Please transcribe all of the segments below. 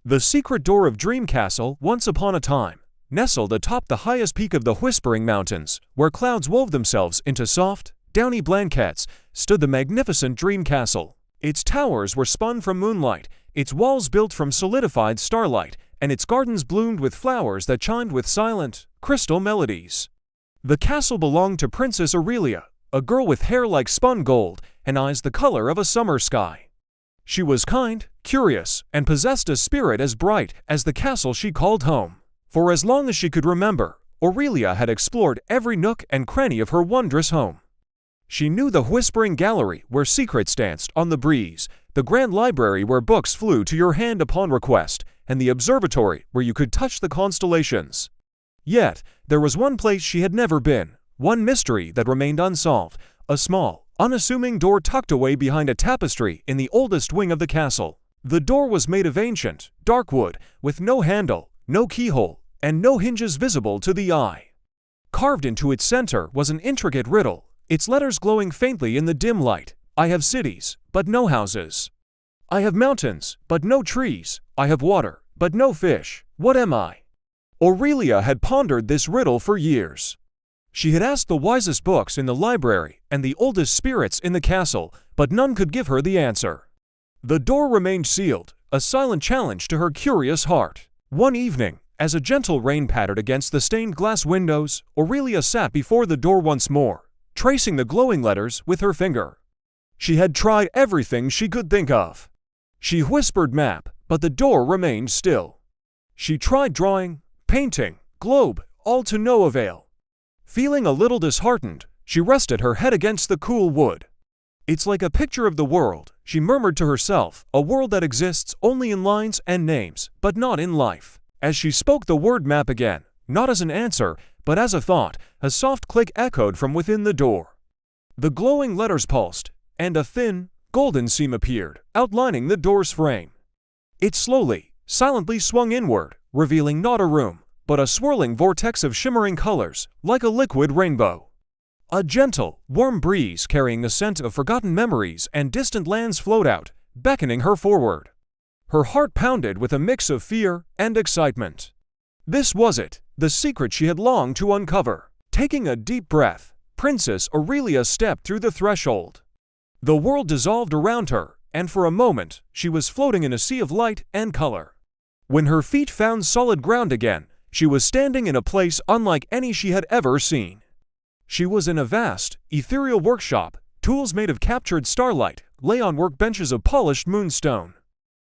The secret door of Dream Castle, once upon a time, nestled atop the highest peak of the Whispering Mountains, where clouds wove themselves into soft, downy blankets, stood the magnificent Dream Castle. Its towers were spun from moonlight, its walls built from solidified starlight, and its gardens bloomed with flowers that chimed with silent, crystal melodies. The castle belonged to Princess Aurelia, a girl with hair like spun gold and eyes the color of a summer sky. She was kind, curious, and possessed a spirit as bright as the castle she called home. For as long as she could remember, Aurelia had explored every nook and cranny of her wondrous home. She knew the Whispering Gallery where secrets danced on the breeze, the grand library where books flew to your hand upon request, and the observatory where you could touch the constellations. Yet, there was one place she had never been, one mystery that remained unsolved, a small, unassuming door tucked away behind a tapestry in the oldest wing of the castle. The door was made of ancient, dark wood, with no handle, no keyhole, and no hinges visible to the eye. Carved into its center was an intricate riddle, its letters glowing faintly in the dim light. I have cities, but no houses. I have mountains, but no trees. I have water, but no fish. What am I? Aurelia had pondered this riddle for years. She had asked the wisest books in the library and the oldest spirits in the castle, but none could give her the answer. The door remained sealed, a silent challenge to her curious heart. One evening, as a gentle rain pattered against the stained glass windows, Aurelia sat before the door once more, tracing the glowing letters with her finger. She had tried everything she could think of. She whispered map, but the door remained still. She tried drawing, painting, globe, all to no avail. Feeling a little disheartened, she rested her head against the cool wood. It's like a picture of the world, she murmured to herself, a world that exists only in lines and names, but not in life. As she spoke the word map again, not as an answer, but as a thought, a soft click echoed from within the door. The glowing letters pulsed, and a thin, golden seam appeared, outlining the door's frame. It slowly, silently swung inward, revealing not a room, but a swirling vortex of shimmering colors, like a liquid rainbow. A gentle, warm breeze carrying the scent of forgotten memories and distant lands flowed out, beckoning her forward. Her heart pounded with a mix of fear and excitement. This was it, the secret she had longed to uncover. Taking a deep breath, Princess Aurelia stepped through the threshold. The world dissolved around her, and for a moment, she was floating in a sea of light and color. When her feet found solid ground again, she was standing in a place unlike any she had ever seen. She was in a vast, ethereal workshop. Tools made of captured starlight lay on workbenches of polished moonstone.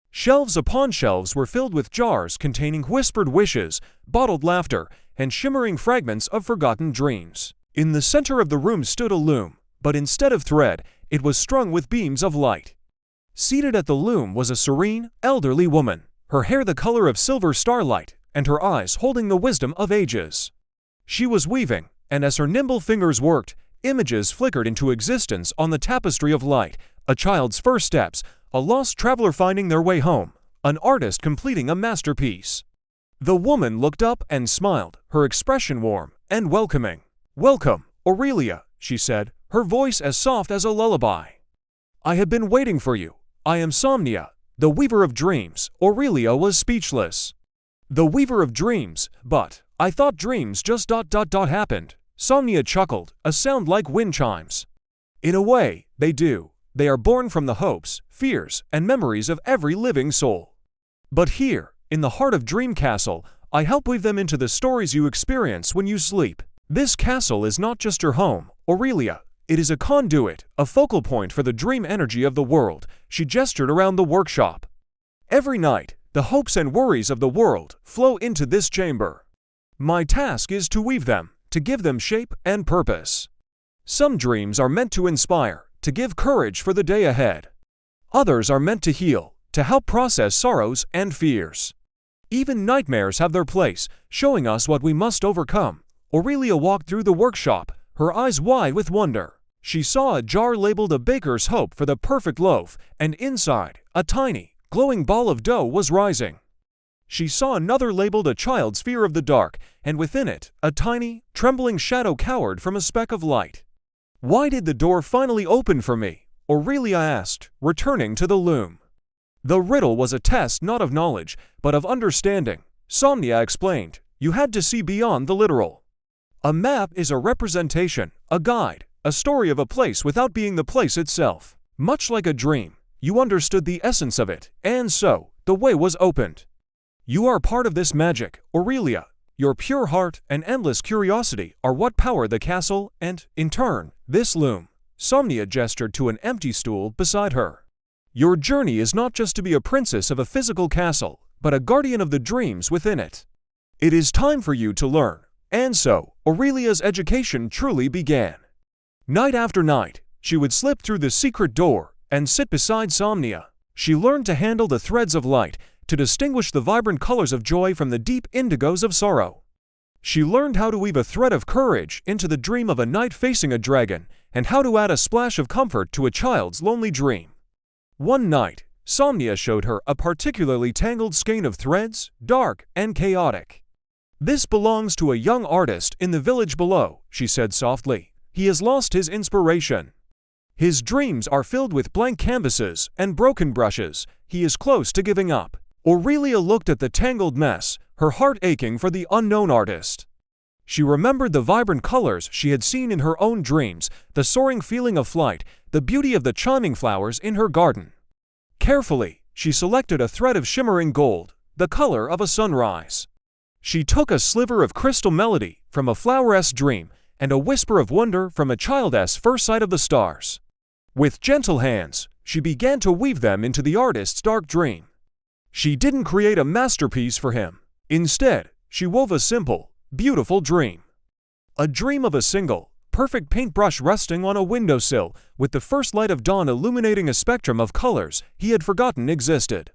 Shelves upon shelves were filled with jars containing whispered wishes, bottled laughter, and shimmering fragments of forgotten dreams. In the center of the room stood a loom, but instead of thread, it was strung with beams of light. Seated at the loom was a serene, elderly woman, her hair the color of silver starlight, and her eyes holding the wisdom of ages. She was weaving, and as her nimble fingers worked, images flickered into existence on the tapestry of light, a child's first steps, a lost traveler finding their way home, an artist completing a masterpiece. The woman looked up and smiled, her expression warm and welcoming. "Welcome, Aurelia," she said, her voice as soft as a lullaby. "I have been waiting for you. I am Somnia, the weaver of dreams." Aurelia was speechless. The weaver of dreams, but I thought dreams just happened. Somnia chuckled, a sound like wind chimes. In a way, they do. They are born from the hopes, fears, and memories of every living soul. But here, in the heart of Dream Castle, I help weave them into the stories you experience when you sleep. This castle is not just your home, Aurelia. It is a conduit, a focal point for the dream energy of the world. She gestured around the workshop. Every night, the hopes and worries of the world flow into this chamber. My task is to weave them, to give them shape and purpose. Some dreams are meant to inspire, to give courage for the day ahead. Others are meant to heal, to help process sorrows and fears. Even nightmares have their place, showing us what we must overcome. Aurelia walked through the workshop, her eyes wide with wonder. She saw a jar labeled "A Baker's Hope for the Perfect Loaf," and inside, a tiny, glowing ball of dough was rising. She saw another labeled "A Child's Fear of the Dark," and within it, a tiny, trembling shadow cowered from a speck of light. "Why did the door finally open for me?" Aurelia asked, returning to the loom. The riddle was a test not of knowledge, but of understanding. Somnia explained. You had to see beyond the literal. A map is a representation, a guide, a story of a place without being the place itself. Much like a dream, you understood the essence of it, and so, the way was opened. You are part of this magic, Aurelia. Your pure heart and endless curiosity are what power the castle and, in turn, this loom. Somnia gestured to an empty stool beside her. Your journey is not just to be a princess of a physical castle, but a guardian of the dreams within it. It is time for you to learn. And so, Aurelia's education truly began. Night after night, she would slip through the secret door and sit beside Somnia. She learned to handle the threads of light, to distinguish the vibrant colors of joy from the deep indigos of sorrow. She learned how to weave a thread of courage into the dream of a knight facing a dragon, and how to add a splash of comfort to a child's lonely dream. One night, Somnia showed her a particularly tangled skein of threads, dark and chaotic. This belongs to a young artist in the village below, she said softly. He has lost his inspiration. His dreams are filled with blank canvases and broken brushes. He is close to giving up. Aurelia looked at the tangled mess, her heart aching for the unknown artist. She remembered the vibrant colors she had seen in her own dreams, the soaring feeling of flight, the beauty of the chiming flowers in her garden. Carefully, she selected a thread of shimmering gold, the color of a sunrise. She took a sliver of crystal melody from a floweress dream and a whisper of wonder from a child's first sight of the stars. With gentle hands, she began to weave them into the artist's dark dream. She didn't create a masterpiece for him. Instead, she wove a simple, beautiful dream. A dream of a single, perfect paintbrush resting on a windowsill, with the first light of dawn illuminating a spectrum of colors he had forgotten existed.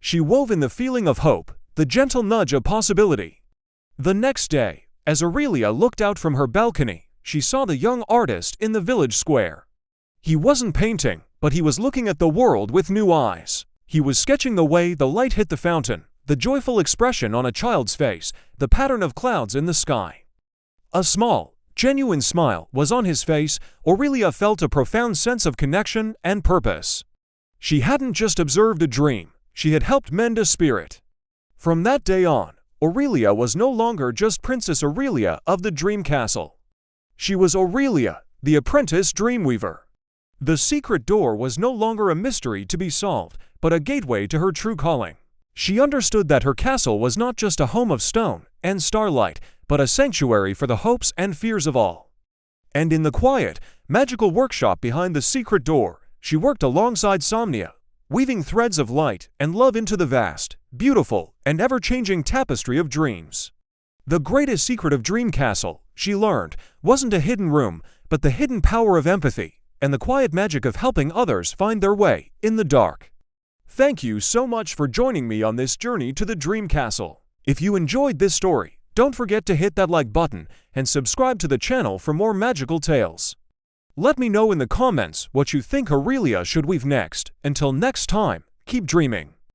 She wove in the feeling of hope, the gentle nudge of possibility. The next day, as Aurelia looked out from her balcony, she saw the young artist in the village square. He wasn't painting, but he was looking at the world with new eyes. He was sketching the way the light hit the fountain, the joyful expression on a child's face, the pattern of clouds in the sky. A small, genuine smile was on his face. Aurelia felt a profound sense of connection and purpose. She hadn't just observed a dream, she had helped mend a spirit. From that day on, Aurelia was no longer just Princess Aurelia of the Dream Castle. She was Aurelia, the apprentice dreamweaver. The secret door was no longer a mystery to be solved, but a gateway to her true calling. She understood that her castle was not just a home of stone and starlight, but a sanctuary for the hopes and fears of all. And in the quiet, magical workshop behind the secret door, she worked alongside Somnia, weaving threads of light and love into the vast, beautiful, and ever-changing tapestry of dreams. The greatest secret of Dream Castle, she learned, wasn't a hidden room, but the hidden power of empathy and the quiet magic of helping others find their way in the dark. Thank you so much for joining me on this journey to the Dream Castle. If you enjoyed this story, don't forget to hit that like button and subscribe to the channel for more magical tales. Let me know in the comments what you think Aurelia should weave next. Until next time, keep dreaming.